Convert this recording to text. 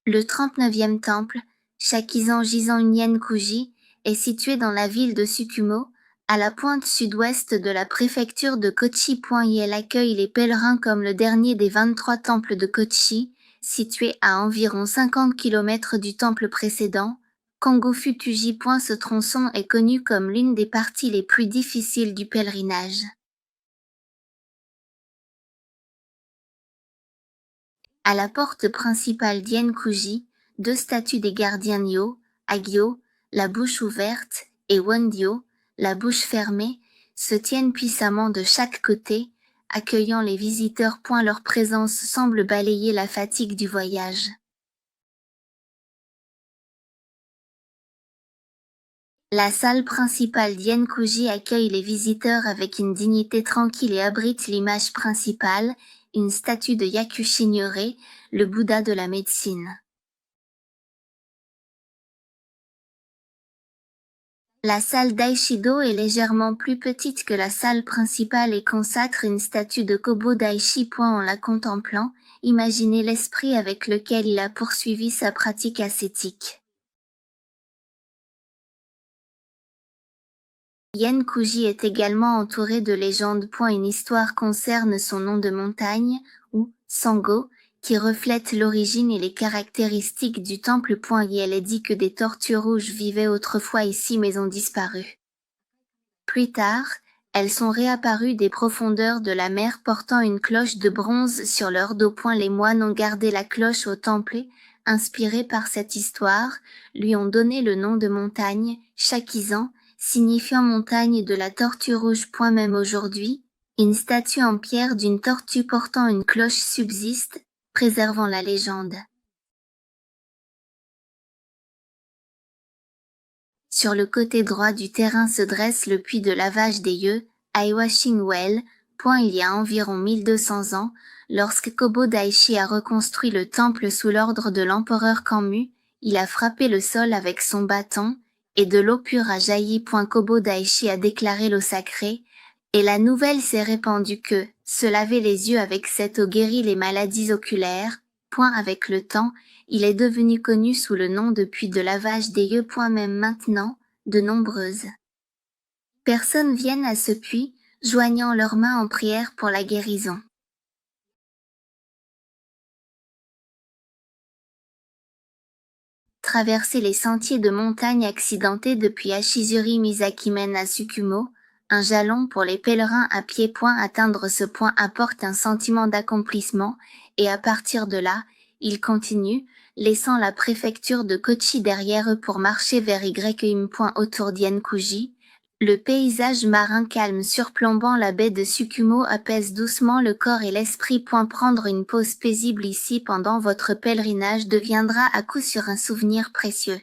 Le 39e temple, Shakizan-Jizan-Nyen-Kuji, est situé dans la ville de Tsukumo, à la pointe sud-ouest de la préfecture de Kochi. Il accueille les pèlerins comme le dernier des 23 temples de Kochi, situé à environ 50 km du temple précédent. Kongo-Futuji. Ce tronçon est connu comme l'une des parties les plus difficiles du pèlerinage. À la porte principale d'Yenkuji, deux statues des gardiens Nyo, Agyo, la bouche ouverte, et Wondyo, la bouche fermée, se tiennent puissamment de chaque côté, accueillant les visiteurs. Leur présence semble balayer la fatigue du voyage. La salle principale d'Yenkuji accueille les visiteurs avec une dignité tranquille et abrite l'image principale, une statue de Yakushi Nyorei, le Bouddha de la médecine. La salle d'Aishido est légèrement plus petite que la salle principale et consacre une statue de Kobo Daishi. En la contemplant, imaginez l'esprit avec lequel il a poursuivi sa pratique ascétique. Yenkuji est également entouré de légendes. Une histoire concerne son nom de montagne, ou Sango, qui reflète l'origine et les caractéristiques du temple. Il est dit que des tortues rouges vivaient autrefois ici mais ont disparu. Plus tard, elles sont réapparues des profondeurs de la mer portant une cloche de bronze sur leur dos. Les moines ont gardé la cloche au temple et, inspirés par cette histoire, lui ont donné le nom de montagne, Shakizan, signifiant montagne de la tortue rouge. Même aujourd'hui, une statue en pierre d'une tortue portant une cloche subsiste, préservant la légende. Sur le côté droit du terrain se dresse le puits de lavage des yeux, Aiwashing Well. Il y a environ 1200 ans, lorsque Kobo Daishi a reconstruit le temple sous l'ordre de l'empereur Kanmu, il a frappé le sol avec son bâton, et de l'eau pure a jailli. Kobo Daishi a déclaré l'eau sacrée, et la nouvelle s'est répandue que se laver les yeux avec cette eau guérit les maladies oculaires. Avec le temps, il est devenu connu sous le nom de puits de lavage des yeux. Même maintenant, de nombreuses personnes viennent à ce puits, joignant leurs mains en prière pour la guérison. Traverser les sentiers de montagne accidentés depuis Ashizuri Misaki mène à Tsukumo, un jalon pour les pèlerins à pied. Atteindre ce point apporte un sentiment d'accomplissement, et à partir de là, ils continuent, laissant la préfecture de Kochi derrière eux pour marcher vers Yim. Autour d'Yenkuji, le paysage marin calme surplombant la baie de Tsukumo apaise doucement le corps et l'esprit. Prendre une pause paisible ici pendant votre pèlerinage deviendra à coup sûr un souvenir précieux.